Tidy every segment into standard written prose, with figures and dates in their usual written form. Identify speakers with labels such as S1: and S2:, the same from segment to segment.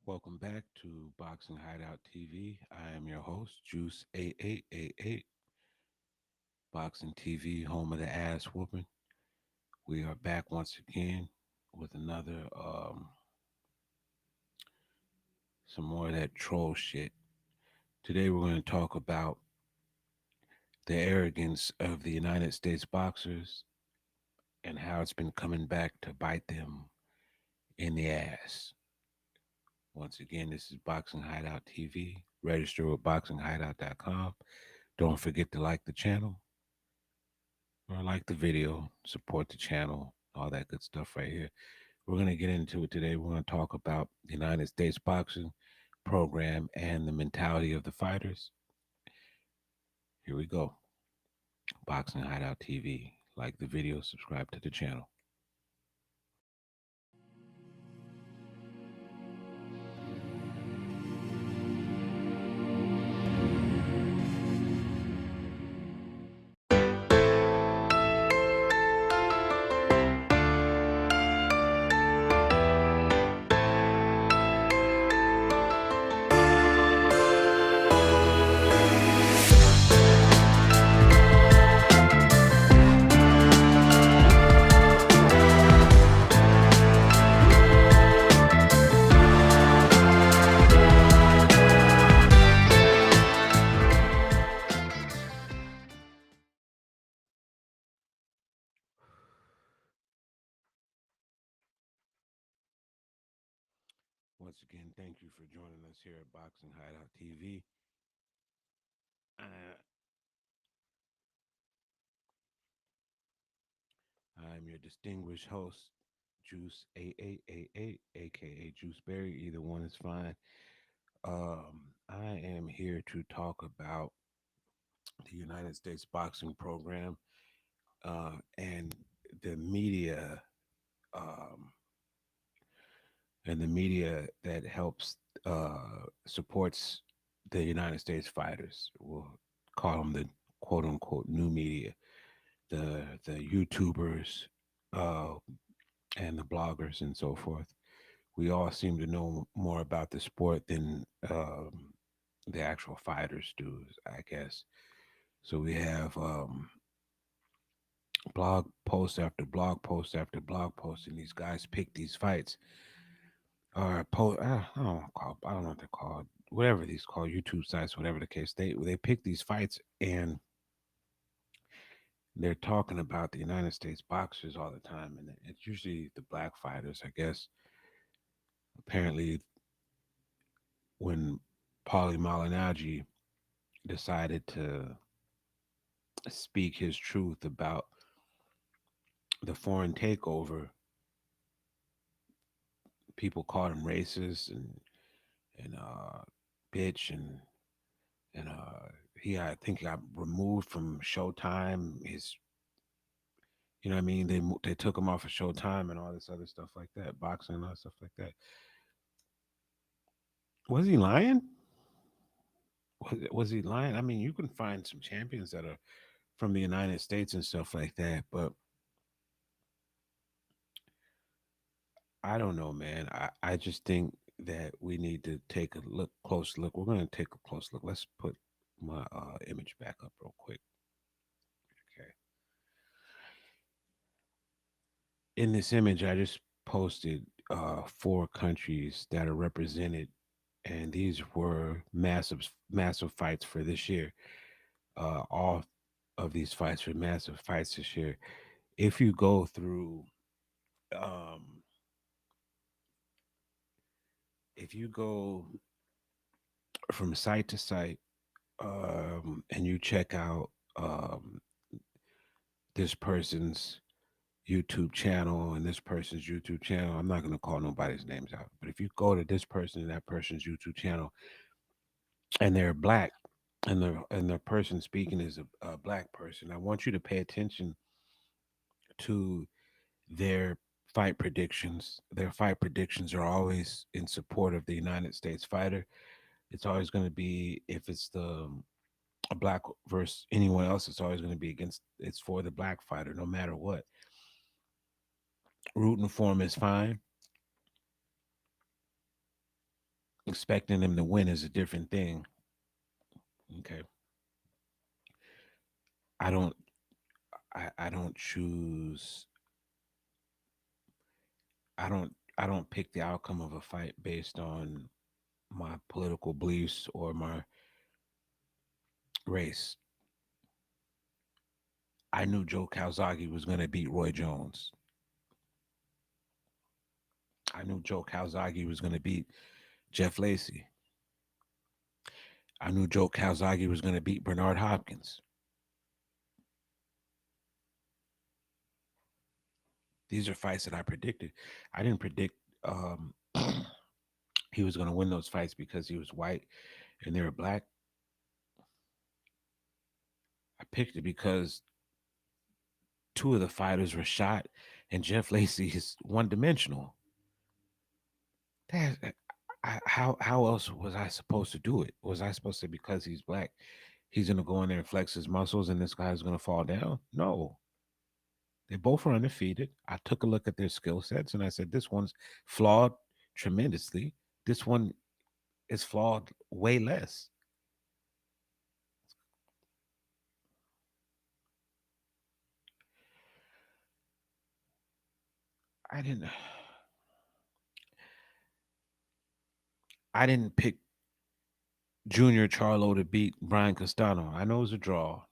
S1: Welcome back to Boxing Hideout TV. I am your host, Juice 8888, Boxing TV, home of the ass whooping. We are back once again with another, some more of that troll shit. Today we're going to talk about the arrogance of the United States boxers and how it's been coming back to bite them in the ass. Once again, this is Boxing Hideout TV. Register with boxinghideout.com. Don't forget to like the channel or like the video, support the channel, all that good stuff right here. We're going to get into it today. We're going to talk about the United States boxing program and the mentality of the fighters. Here we go. Boxing Hideout TV. Like the video, subscribe to the channel. Once again, thank you for joining us here at Boxing Hideout TV. I'm your distinguished host, Juice 8888, aka Juice Berry. Either one is fine. I am here to talk about the United States boxing program and the media um, and the media that helps supports the United States fighters. We'll call them the quote unquote new media, the YouTubers uh, and the bloggers and so forth. We all seem to know more about the sport than the actual fighters do, I guess. So we have blog post after blog post after blog post, and these guys pick these fights or I don't know what they're called, whatever these called, YouTube sites, whatever the case. They pick these fights and they're talking about the United States boxers all the time, and it's usually the black fighters, I guess. Apparently, when Paulie Malignaggi decided to speak his truth about the foreign takeover, people called him racist and bitch and he I think got removed from Showtime. His you know what I mean they took him off of Showtime and all this other stuff like that, boxing and all that stuff like that. Was he lying? Was he lying? I mean, you can find some champions that are from the United States and stuff like that, but I don't know, man. I just think that we need to take a close look. We're going to take a close look. Let's put my image back up real quick. Okay. In this image, I just posted four countries that are represented, and these were massive fights for this year. All of these fights were massive fights this year. If you go through, um, if you go from site to site, and you check out this person's YouTube channel and this person's YouTube channel. I'm not going to call nobody's names out, but if you go to this person and that person's YouTube channel and they're black and the person speaking is a black person, I want you to pay attention to their fight predictions. Their fight predictions are always in support of the United States fighter. It's always going to be if it's a black versus anyone else, it's always going to be against it's for the black fighter no matter what. Rooting for him is fine, expecting him to win is a different thing. Okay. I don't I don't choose I don't pick the outcome of a fight based on my political beliefs or my race. I knew Joe Calzaghe was going to beat Roy Jones. I knew Joe Calzaghe was going to beat Jeff Lacey. I knew Joe Calzaghe was going to beat Bernard Hopkins. These are fights that I predicted. I didn't predict he was going to win those fights because he was white and they were black. I picked it because two of the fighters were shot and Jeff Lacey is one dimensional. That how else was I supposed to do it? Was I supposed to, because he's black, he's gonna go in there and flex his muscles and this guy's gonna fall down? No. They both are undefeated. I took a look at their skill sets and I said, this one's flawed tremendously. This one is flawed way less. I didn't I didn't pick Junior Charlo to beat Brian Castano. I know it was a draw,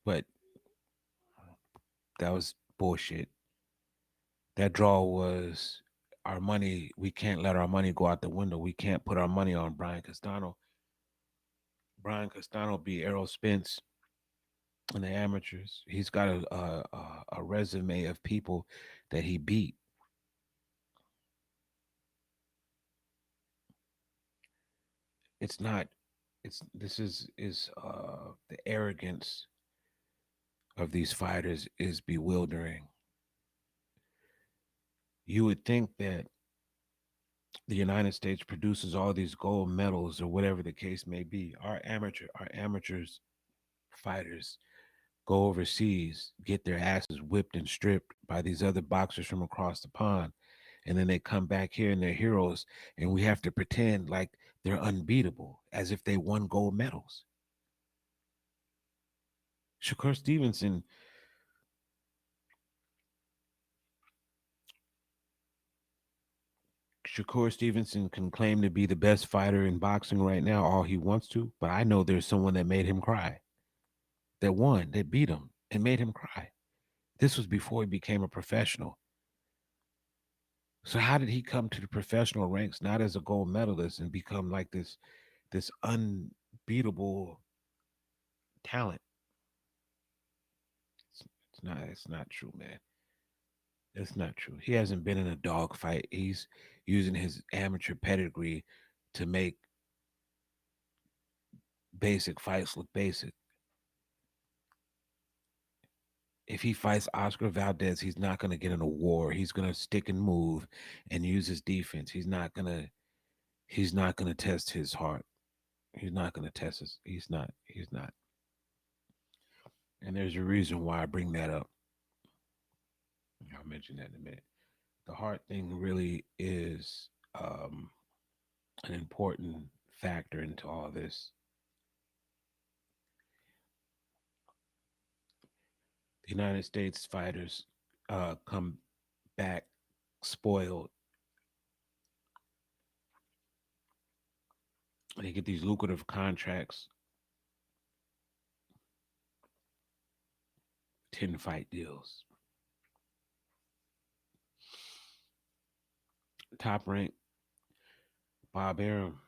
S1: but that was bullshit. That draw was our money. We can't let our money go out the window. We can't put our money on Brian Castano. Brian Castano beat Errol Spence in the amateurs. He's got a resume of people that he beat. It's not. It's this is the arrogance of these fighters is bewildering. You would think that the United States produces all these gold medals or whatever the case may be. Our amateurs fighters go overseas, get their asses whipped and stripped by these other boxers from across the pond, and then they come back here and they're heroes, and we have to pretend like they're unbeatable as if they won gold medals. Shakur Stevenson, Shakur Stevenson can claim to be the best fighter in boxing right now all he wants to, but I know there's someone that made him cry, that won, that beat him and made him cry. This was before he became a professional. So how did he come to the professional ranks not as a gold medalist and become like this unbeatable talent? It's not true, man. It's not true. He hasn't been in a dog fight. He's using his amateur pedigree to make basic fights look basic. If he fights Oscar Valdez, he's not going to get in a war. He's going to stick and move and use his defense. He's not going to test his heart. He's not going to test his he's not. And there's a reason why I bring that up. I'll mention that in a minute. The heart thing really is an important factor into all this. The United States fighters come back spoiled. They get these lucrative contracts, 10 fight deals. Top rank, Bob Arum.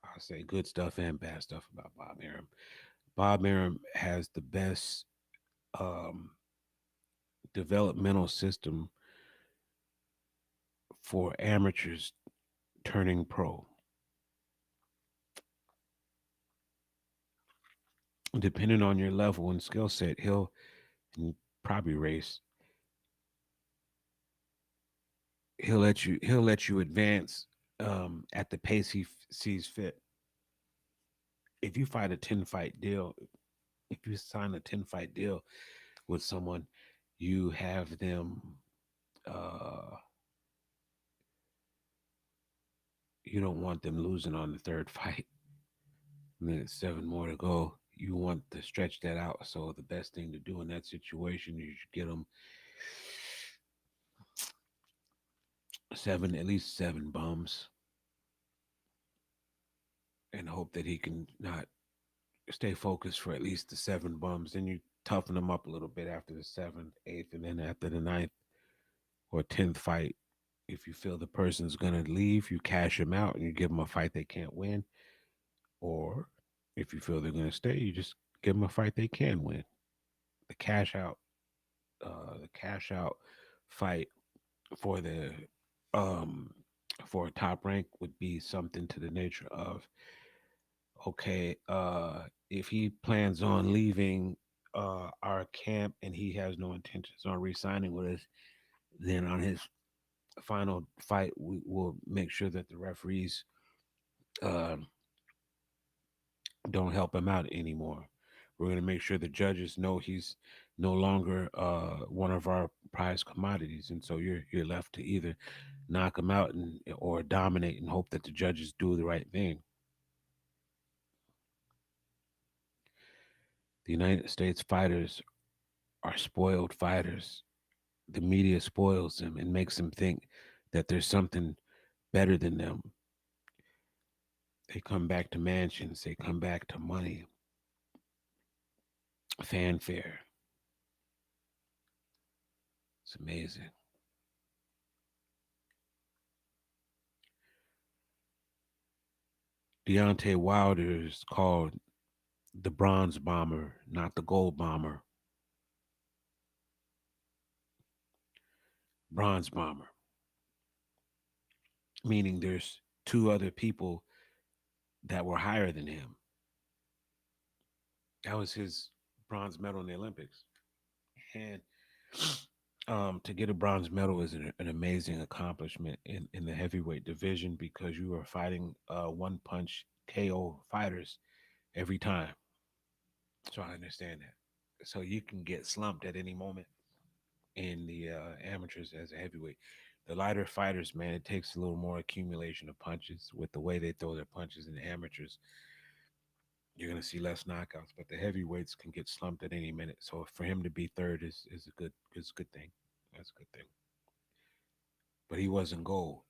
S1: I'll say good stuff and bad stuff about Bob Arum. Bob Arum has the best um, developmental system for amateurs turning pro. Depending on your level and skill set, he'll and probably race. He'll let you advance at the pace he sees fit. If you fight a 10 fight deal, if you sign a 10 fight deal with someone, you have them. Uh, You don't want them losing on the third fight. And then it's seven more to go. You want to stretch that out. So the best thing to do in that situation is you get them seven, at least seven bums, and hope that he can not stay focused for at least the seven bums. Then you toughen them up a little bit after the seventh, eighth, and then after the ninth or 10th fight. If you feel the person's going to leave, you cash them out and you give them a fight they can't win. Or if you feel they're going to stay, you just give them a fight they can win. The cash out, the cash out fight for the um for a top rank would be something to the nature of, okay, if he plans on leaving our camp and he has no intentions on re-signing with us, then on his final fight we will make sure that the referees uh, don't help him out anymore. We're going to make sure the judges know he's no longer one of our prize commodities, and so you're left to either knock him out and or dominate and hope that the judges do the right thing. The United States fighters are spoiled fighters. The media spoils them and makes them think that there's something better than them. They come back to mansions, they come back to money, fanfare. It's amazing. Deontay Wilder is called the bronze bomber, not the gold bomber. Bronze bomber, meaning there's two other people that were higher than him. That was his bronze medal in the Olympics. And to get a bronze medal is an amazing accomplishment in the heavyweight division because you are fighting one punch KO fighters every time. So I understand that. So you can get slumped at any moment in the amateurs as a heavyweight. The lighter fighters, man, it takes a little more accumulation of punches with the way they throw their punches in the amateurs. You're going to see less knockouts, but the heavyweights can get slumped at any minute. So for him to be third is a good thing. That's a good thing. But he wasn't gold.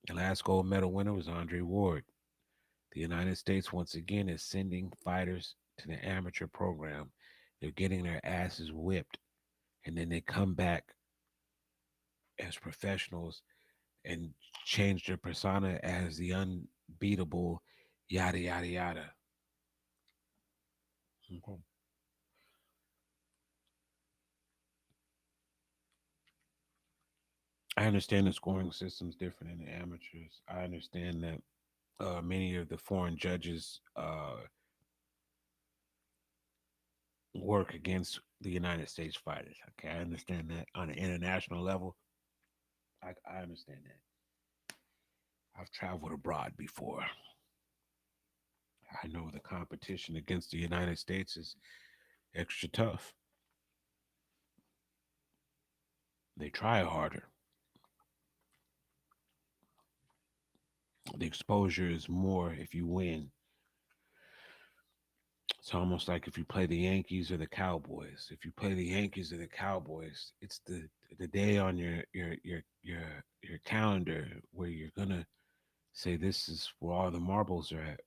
S1: The last gold medal winner was Andre Ward. The United States once again is sending fighters to the amateur program. They're getting their asses whipped, and then they come back as professionals and change their persona as the unbeatable yada yada yada. Mhm. I understand the scoring system's different in the amateurs. I understand that many of the foreign judges work against the United States fighters. Okay, I understand that on an international level. I understand that. I've traveled abroad before. I know the competition against the United States is extra tough. They try harder. The exposure is more if you win. It's almost like if you play the Yankees or the Cowboys. If you play the Yankees or the Cowboys, it's the day on your calendar where you're gonna say this is where all the marbles are at.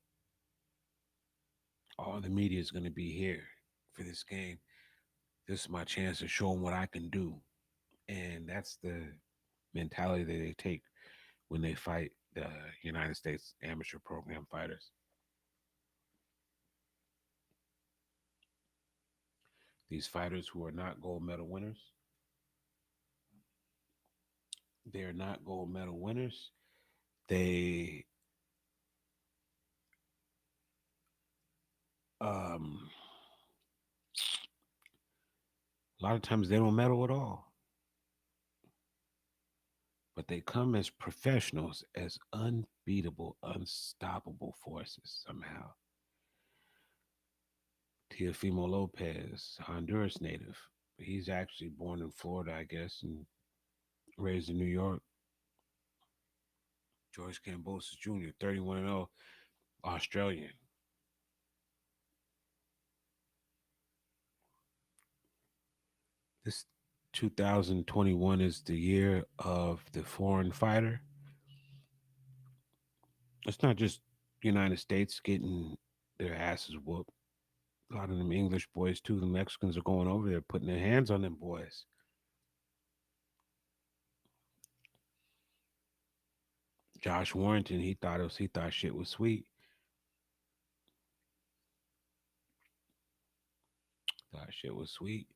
S1: All the media is gonna be here for this game. This is my chance to show them what I can do, and that's the mentality that they take when they fight the United States amateur program fighters. These fighters who are not gold medal winners, they're not gold medal winners. They um a lot of times they don't medal at all, but they come as professionals, as unbeatable, unstoppable forces somehow. Teofimo Lopez, Honduras native. He's actually born in Florida, I guess, and raised in New York. George Kambosos Jr., 31-0, Australian. This 2021 is the year of the foreign fighter. It's not just the United States getting their asses whooped. A lot of them English boys too. The Mexicans are going over there putting their hands on them boys. Josh Warrington, he thought shit was sweet. Thought shit was sweet.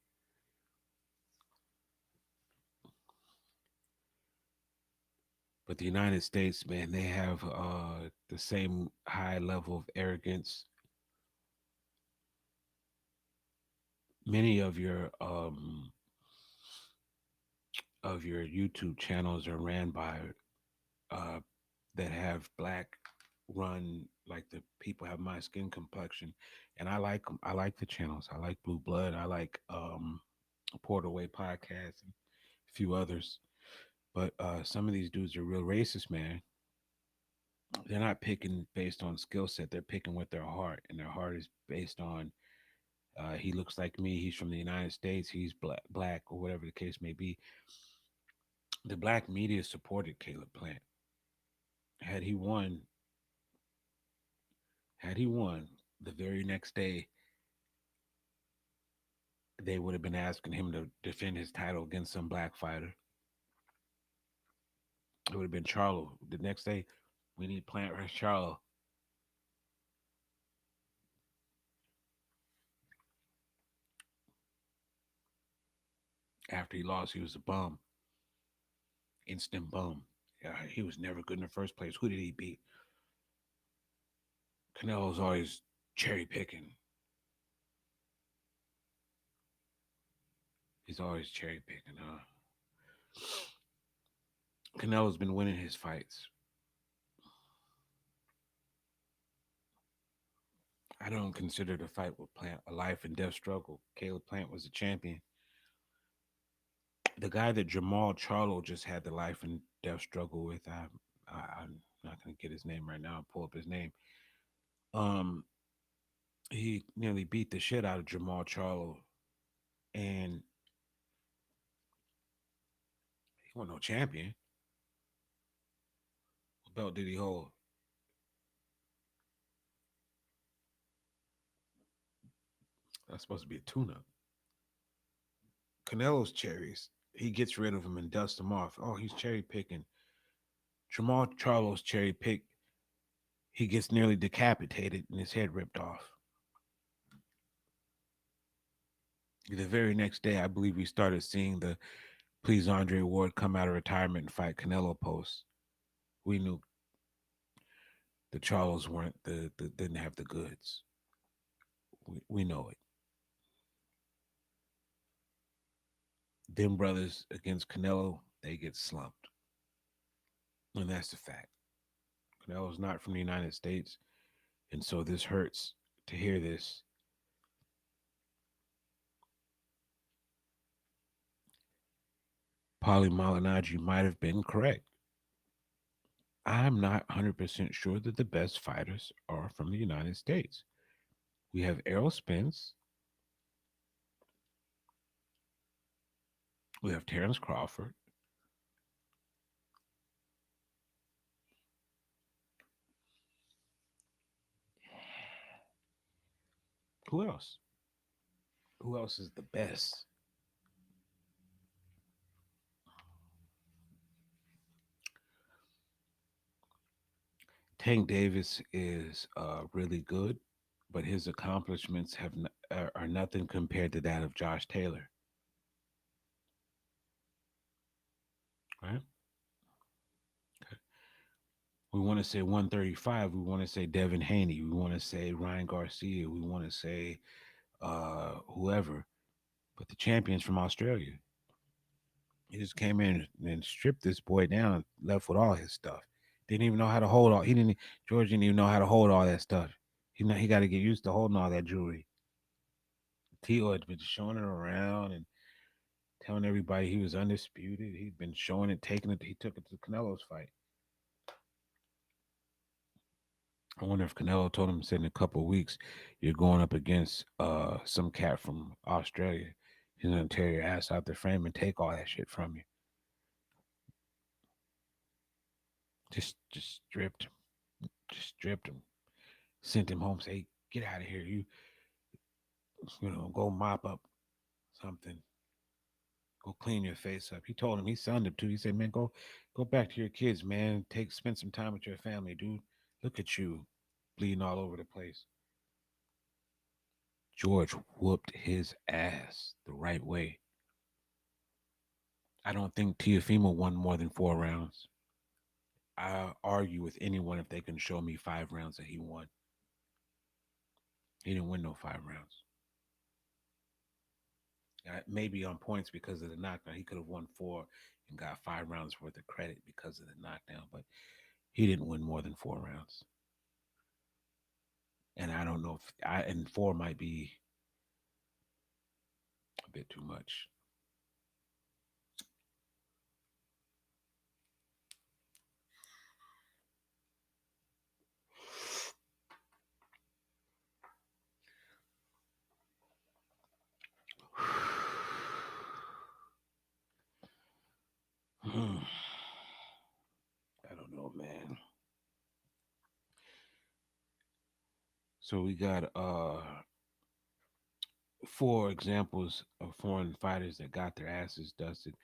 S1: But the United States, man, they have the same high level of arrogance. Many of your YouTube channels are ran by uh, that have black run, like the people have my skin complexion, and I like 'em. I like the channels. I like Blue Blood. I like Port Away Podcast and a few others. But some of these dudes are real racist, man. They're not picking based on skill set. They're picking with their heart, and their heart is based on he looks like me. He's from the United States. He's black, or whatever the case may be. The black media supported Caleb Plant. Had he won, had he won, the very next day they would have been asking him to defend his title against some black fighter. It would have been Charlo. The next day, we need Plant versus Charlo. After he lost, he was a bum, instant bum. Yeah, he was never good in the first place. Who did he beat? Canelo's always cherry picking. He's always cherry picking. Canelo's been winning his fights. I don't consider the fight with Plant a life and death struggle. Caleb Plant was a champion. The guy that Jermall Charlo just had the life and death struggle with, I'm not going to get his name right now. I'll pull up his name. Um, he nearly beat the shit out of Jermall Charlo, and he wasn't no champion. What belt did he hold? That's supposed to be a tune-up. Canelo's cherries. He gets rid of them and dusts them off. Oh, he's cherry picking. Jamal Charlo's cherry pick. He gets nearly decapitated and his head ripped off. The very next day, I believe we started seeing the Please Andre Ward come out of retirement and fight Canelo post. We knew the Charlos weren't the didn't have the goods. We know it. Them brothers against Canelo, they get slumped, and that's the fact. Canelo's not from the United States, and so this hurts to hear this. Paulie Malignaggi might have been correct. I'm not 100% sure that the best fighters are from the United States. We have Errol Spence, we have Terrence Crawford. Who else? Who else is the best? Tank Davis is really good, but his accomplishments are nothing compared to that of Josh Taylor. Right? We want to say 135. We want to say Devin Haney. We want to say Ryan Garcia. We want to say whoever. But the champion's from Australia. He just came in and stripped this boy down, left with all his stuff. Didn't even know how to hold all. He didn't. George didn't even know how to hold all that stuff. He got to get used to holding all that jewelry. Tio had been showing it around and telling everybody he was undisputed. He'd been showing it, taking it. He took it to Canelo's fight. I wonder if Canelo told him, said in a couple of weeks, you're going up against some cat from Australia. He's gonna tear your ass out the frame and take all that shit from you. Just stripped him. Just stripped him. Sent him home. Say, get out of here. Go mop up something. Go clean your face up. He told him, he sunned him too. He said, man, go back to your kids, man. Spend some time with your family, dude. Look at you, bleeding all over the place. George whooped his ass the right way. I don't think Teofimo won more than 4 rounds. I argue with anyone if they can show me 5 rounds that he won. He didn't win no 5 rounds. Maybe on points because of the knockdown. He could have won 4 and got 5 rounds worth of credit because of the knockdown, but he didn't win more than 4 rounds. And I don't know if and 4 might be a bit too much. I don't know, man. So we got 4 examples of foreign fighters that got their asses dusted.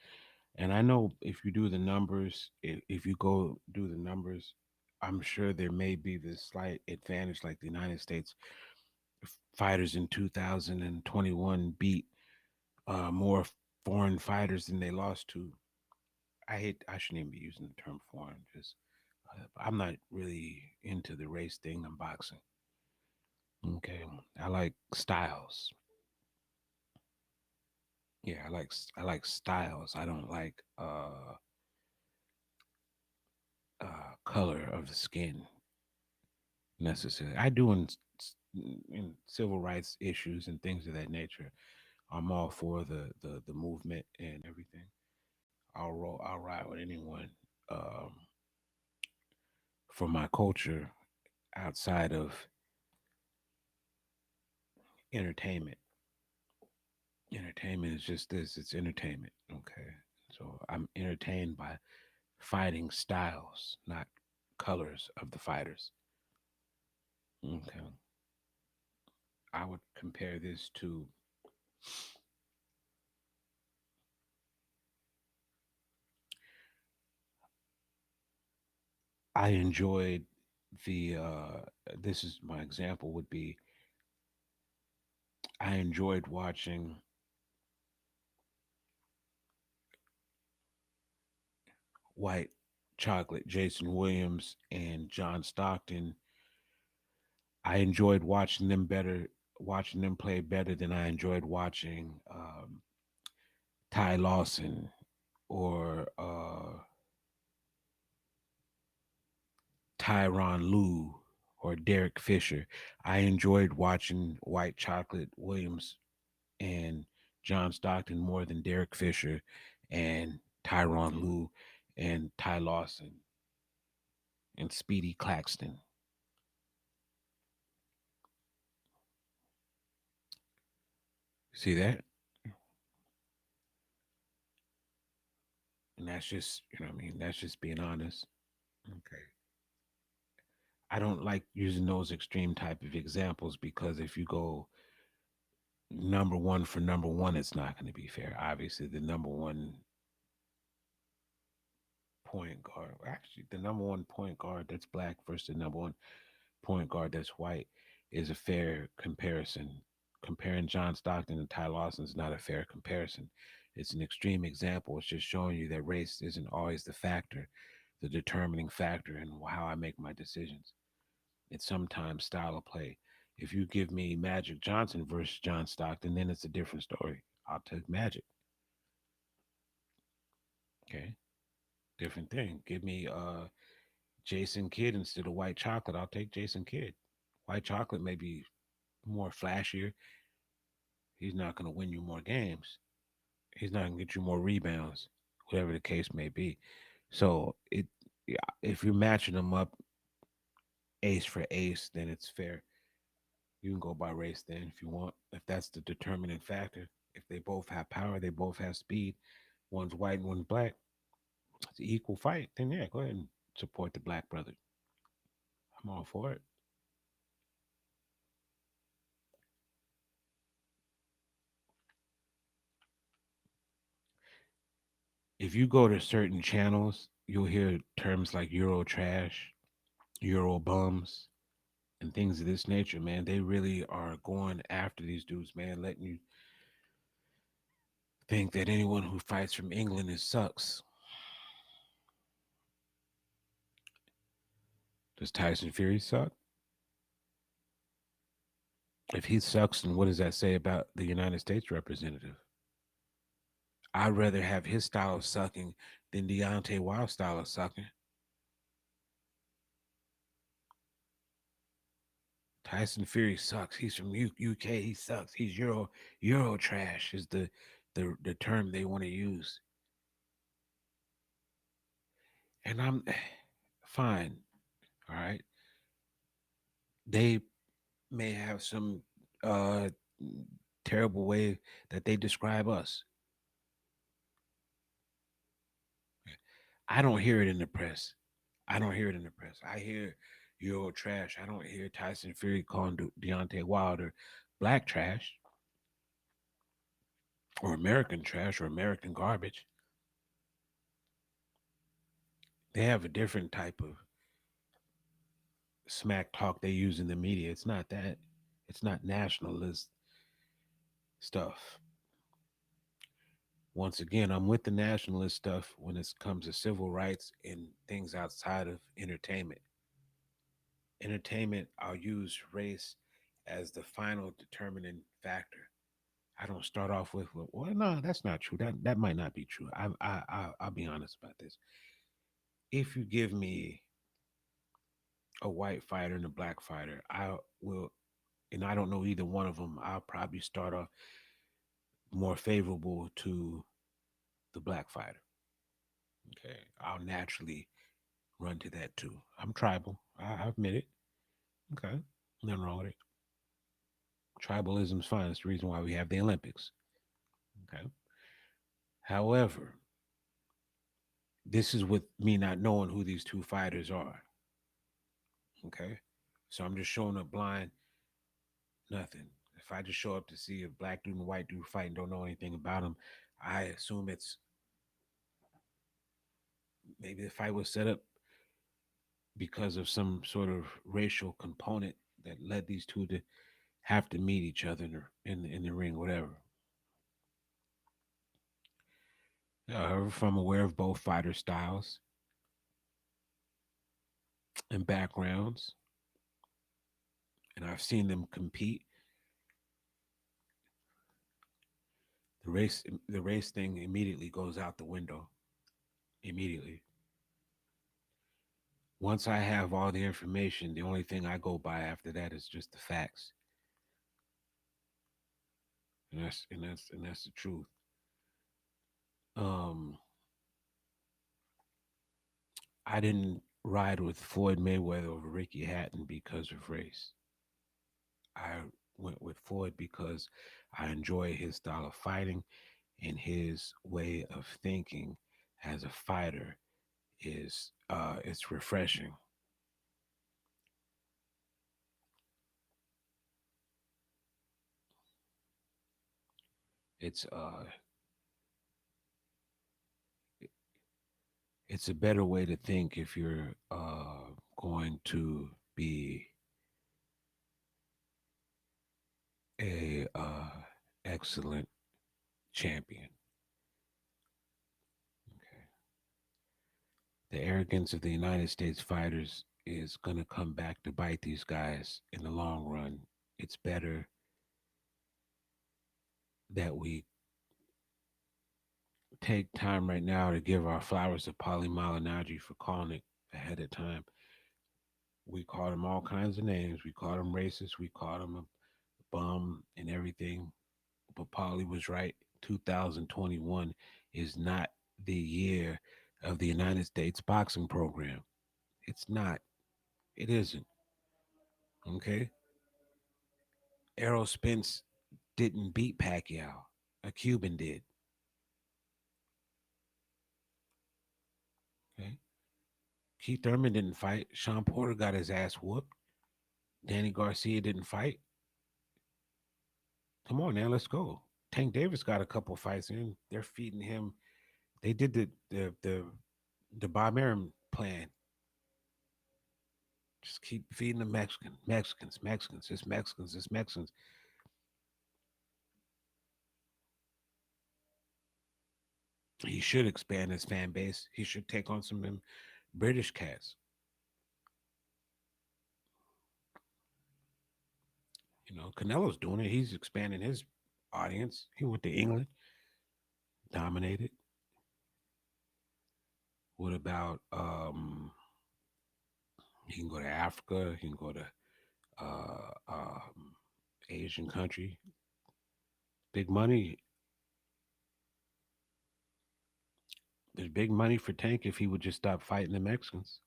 S1: And I know if you do the numbers, if you go do the numbers, I'm sure there may be this slight advantage, like the United States fighters in 2021 beat more foreign fighters than they lost to. I shouldn't even be using the term foreign. Just I'm not really into the race thing. I'm boxing. Okay, I like styles. Yeah, I like styles. I don't like color of the skin necessarily. I do in civil rights issues and things of that nature. I'm all for the movement and everything. I'll ride with anyone um, for my culture outside of entertainment. Entertainment is just this. It's entertainment. Okay, so I'm entertained by fighting styles, not colors of the fighters. Okay, I would compare this to I enjoyed the this is my example would be I enjoyed watching White Chocolate, Jason Williams and John Stockton. I enjoyed watching them play better than I enjoyed watching Ty Lawson or Tyron Lue or Derek Fisher. I enjoyed watching White Chocolate Williams and John Stockton more than Derek Fisher and Tyron Lue and Ty Lawson and Speedy Claxton. See that? And that's just, what I mean, that's just being honest. Okay. I don't like using those extreme type of examples because if you go number one for number one, it's not going to be fair. Obviously, the number one point guard, actually, the number one point guard that's black versus the number one point guard that's white is a fair comparison. Comparing John Stockton and Ty Lawson is not a fair comparison. It's an extreme example. It's just showing you that race isn't always the factor, the determining factor in how I make my decisions. It's sometimes style of play. If you give me Magic Johnson versus John Stockton, then it's a different story. I'll take Magic. Okay. Different thing. Give me Jason Kidd instead of White Chocolate. I'll take Jason Kidd. White Chocolate may be more flashier. He's not going to win you more games. He's not going to get you more rebounds, whatever the case may be. So yeah, if you're matching them up, ace for ace, then it's fair. You can go by race then if you want. If that's the determining factor, if they both have power, they both have speed. One's white and one's black. It's an equal fight. Then yeah, go ahead and support the black brother. I'm all for it. If you go to certain channels, you'll hear terms like Euro trash, Euro bums, and things of this nature, man. They really are going after these dudes, man, letting you think that anyone who fights from England is sucks. Does Tyson Fury suck? If he sucks, then what does that say about the United States representative? I'd rather have his style of sucking than Deontay Wilder's style of sucking. Tyson Fury sucks. He's from UK. He sucks. He's Euro trash is the term they want to use. And I'm fine. All right. They may have some uh terrible way that they describe us. I don't hear it in the press. I don't hear it in the press. I hear Euro trash. I don't hear Tyson Fury calling Deontay Wilder black trash or American trash or American garbage. They have a different type of smack talk they use in the media. It's not that. It's not nationalist stuff. Once again, I'm with the nationalist stuff when it comes to civil rights and things outside of entertainment. Entertainment, I'll use race as the final determining factor. I don't start off with, well, no, that's not true. That might not be true. I'll be honest about this. If you give me a white fighter and a black fighter, I will, and I don't know either one of them. I'll probably start off more favorable to the black fighter. Okay, I'll naturally run to that too. I'm tribal. I admit it. Okay, nothing wrong with it. Tribalism's fine. It's the reason why we have the Olympics. Okay. However, this is with me not knowing who these two fighters are. Okay. So I'm just showing up blind, nothing. If I just show up to see a black dude and a white dude fighting, don't know anything about them, I assume it's maybe the fight was set up because of some sort of racial component that led these two to have to meet each other in the ring, whatever. However, if I'm aware of both fighter styles and backgrounds, and I've seen them compete, the race thing immediately goes out the window. Immediately. Once I have all the information, the only thing I go by after that is just the facts. And that's the truth. Um I didn't ride with Floyd Mayweather over Ricky Hatton because of race. I went with Floyd because I enjoy his style of fighting and his way of thinking as a fighter is it's refreshing. It's it's a better way to think if you're going to be a excellent champion. Okay. The arrogance of the United States fighters is going to come back to bite these guys in the long run. It's better that we take time right now to give our flowers to Polly Malignaggi for calling it ahead of time. We called him all kinds of names. We called him racist. We called him a bum and everything. But Polly was right. 2021 is not the year of the United States boxing program. It's not. It isn't. Okay, Errol Spence didn't beat Pacquiao. A Cuban did. Okay, Keith Thurman didn't fight. Sean Porter got his ass whooped. Danny Garcia didn't fight. Come on now, let's go. Tank Davis got a couple fights in. They're feeding him. They did the Bob Arum plan. Just keep feeding the Mexicans, it's Mexicans, it's Mexicans. He should expand his fan base. He should take on some of them British cats. Canelo's doing it. He's expanding his audience. He went to England, dominated. What about he can go to Africa, he can go to Asian country. Big money. There's big money for Tank if he would just stop fighting the Mexicans.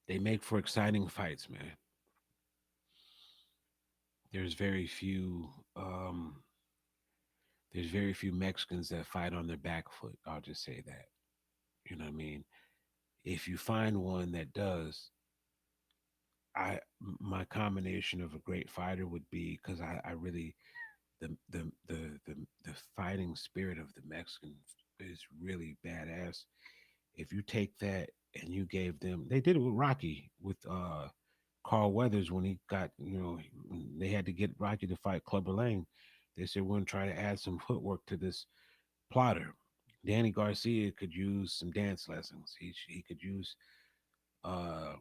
S1: They make for exciting fights, man. There's very few there's very few Mexicans that fight on their back foot. I'll just say that. You know what I mean? If you find one that does, my combination of a great fighter would be because I really the fighting spirit of the Mexicans is really badass. If you take that and you gave them, they did it with Rocky with Carl Weathers when he got, when they had to get Rocky to fight Clubber Lang. They said we're gonna try to add some footwork to this plotter. Danny Garcia could use some dance lessons. He could use uh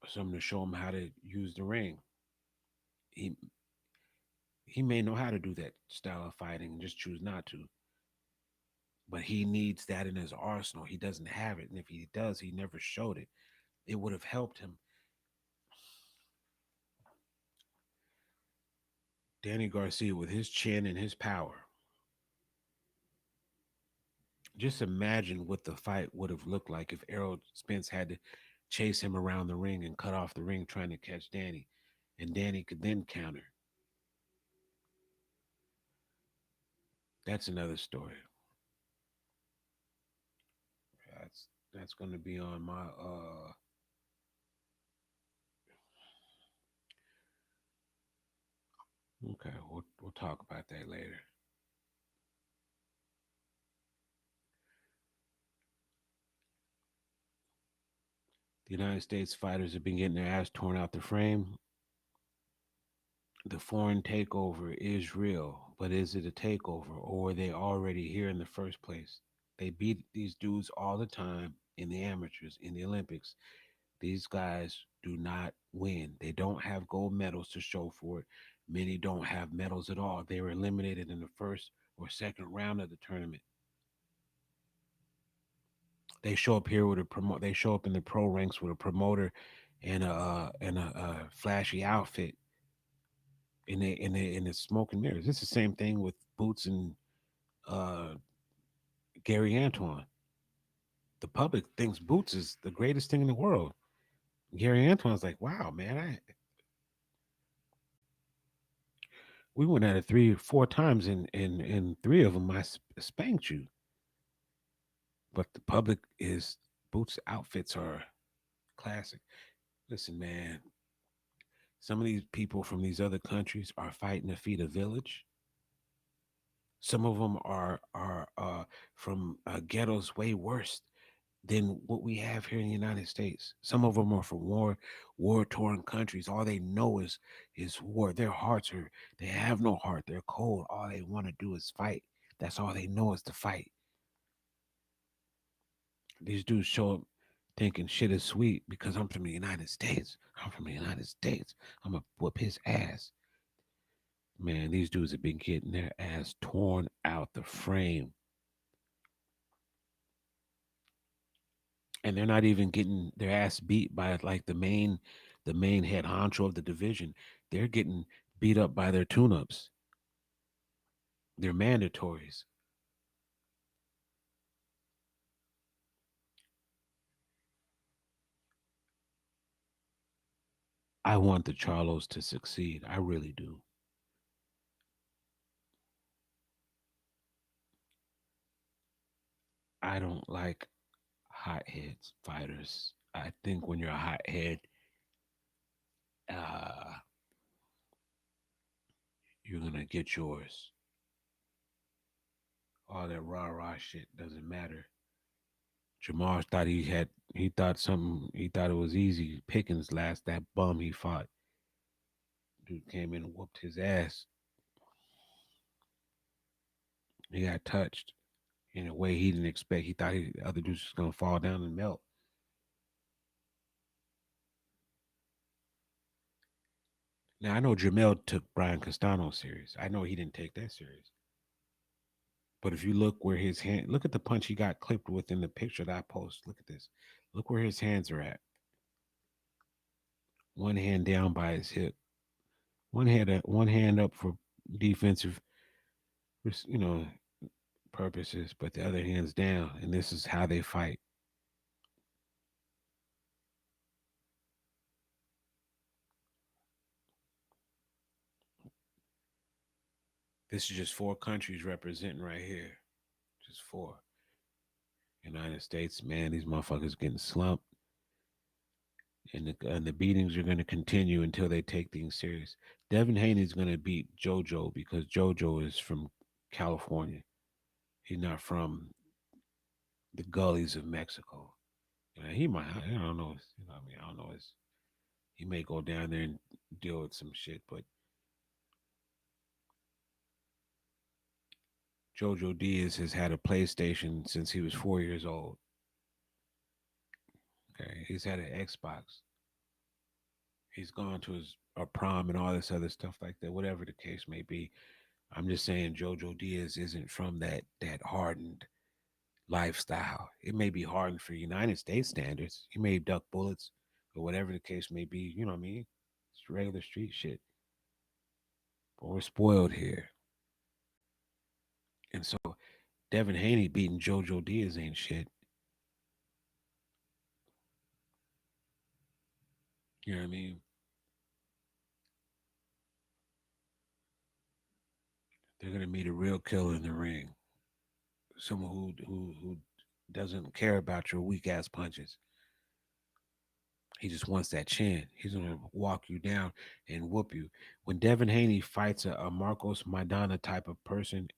S1: something to show him how to use the ring. He he may know how to do that style of fighting and just choose not to. But he needs that in his arsenal. He doesn't have it, and if he does, he never showed it. It would have helped him. Danny Garcia with his chin and his power. Just imagine what the fight would have looked like if Errol Spence had to chase him around the ring and cut off the ring trying to catch Danny, and Danny could then counter. That's another story. That's going to be on my okay, we'll talk about that later. The United States fighters have been getting their ass torn out the frame. The foreign takeover is real, but is it a takeover or are they already here in the first place? They beat these dudes all the time in the amateurs, in the Olympics. These guys do not win. They don't have gold medals to show for it. Many don't have medals at all. They were eliminated in the first or second round of the tournament. They show up here with a promote. They show up in the pro ranks with a promoter and a flashy outfit in the smoke and mirrors. It's the same thing with Boots and uh, Gary Antoine. The public thinks Boots is the greatest thing in the world. Gary Antoine's like, wow, man, we went at it 3 or 4 times, and three of them spanked you. But the public is Boots outfits are classic. Listen, man, some of these people from these other countries are fighting to feed a village. Some of them are from ghettos way worse than what we have here in the United States. Some of them are from war torn countries. All they know is war. Their hearts are they have no heart. They're cold. All they want to do is fight. That's all they know is to fight. These dudes show up thinking shit is sweet because I'm from the United States. I'm from the United States. I'm gonna whoop his ass. Man, these dudes have been getting their ass torn out the frame. And they're not even getting their ass beat by like the main head honcho of the division. They're getting beat up by their tune-ups. They're mandatories. I want the Charlos to succeed. I really do. I don't like hothead fighters. I think when you're a hothead, uh, you're gonna get yours. All that rah rah shit doesn't matter. Jermall thought he thought it was easy pickings last that bum he fought. Dude came in and whooped his ass. He got touched in a way he didn't expect. He thought the other dude was gonna fall down and melt. Now I know Jermell took Brian Castano serious. I know he didn't take that serious. But if you look where his hand, look at the punch he got clipped with in the picture that I post. Look at this. Look where his hands are at. One hand down by his hip. One hand up for defensive, you know, purposes, but the other hand's down. And this is how they fight. This is just four countries representing right here. Just four. United States, man, these motherfuckers getting slumped, and the beatings are going to continue until they take things serious. Devin Haney's going to beat JoJo because JoJo is from California. He's not from the gullies of Mexico. He might. I don't know. I mean, I don't know. He may go down there and deal with some shit, but Jojo Diaz has had a PlayStation since he was 4 years old. Okay, he's had an Xbox. He's gone to his a prom and all this other stuff like that. Whatever the case may be, I'm just saying Jojo Diaz isn't from that hardened lifestyle. It may be hardened for United States standards. He may duck bullets or whatever the case may be. You know what I mean? It's regular street shit. But we're spoiled here. And so Devin Haney beating JoJo Diaz ain't shit. You know what I mean? They're gonna meet a real killer in the ring. Someone who doesn't care about your weak ass punches. He just wants that chin. He's gonna walk you down and whoop you. When Devin Haney fights a Marcos Maidana type of person,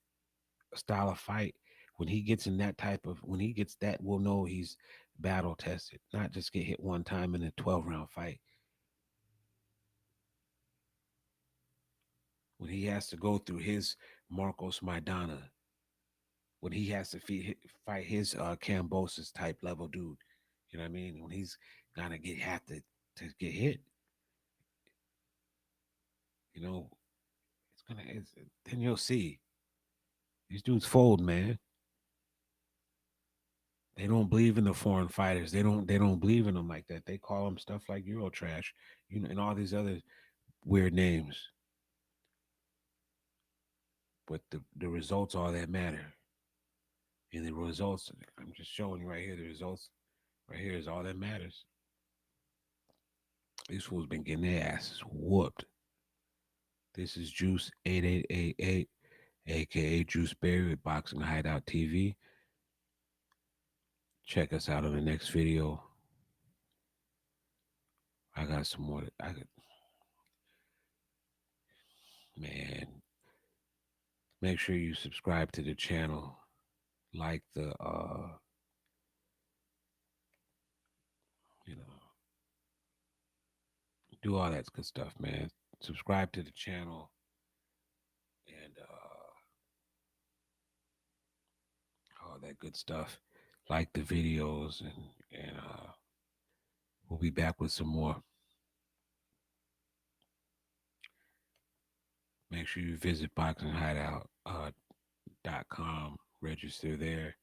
S1: style of fight, when he gets that, we'll know he's battle tested, not just get hit one time in a 12 round fight. When he has to go through his Marcos Maidana, when he has to fight his Cambosis type level dude, you know what I mean? When he's gonna have to get hit, you know, then you'll see these dudes fold, man. They don't believe in the foreign fighters. They don't believe in them like that. They call them stuff like Euro trash, and all these other weird names. But the results all that matter. And the results, I'm just showing you right here, the results right here is all that matters. These fools been getting their asses whooped. This is Juice 8888, aka Juice Berry with Boxing Hideout TV. Check us out on the next video. I got some more. Man, make sure you subscribe to the channel, like you know, do all that good stuff, man. Subscribe to the channel and all that good stuff. Like the videos and we'll be back with some more. Make sure you visit boxinghideout.com, register there,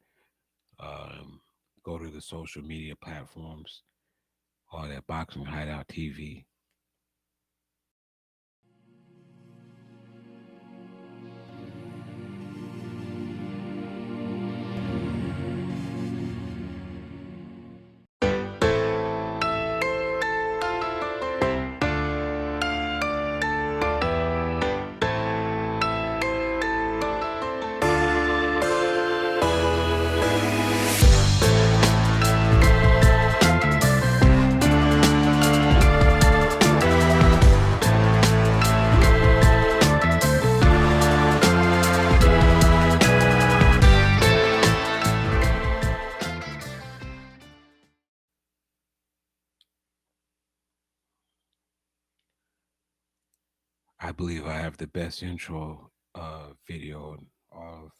S1: go to the social media platforms, all that Boxing Hideout TV. I believe I have the best intro video of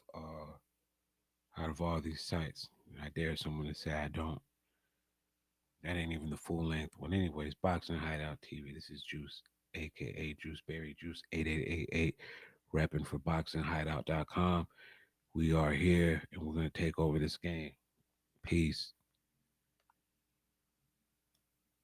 S1: out of all these sites. I dare someone to say I don't. That ain't even the full length one. Anyways, Boxing Hideout TV. This is Juice, aka Juiceberry Juice 8888, repping for boxinghideout.com. We are here and we're gonna take over this game. Peace.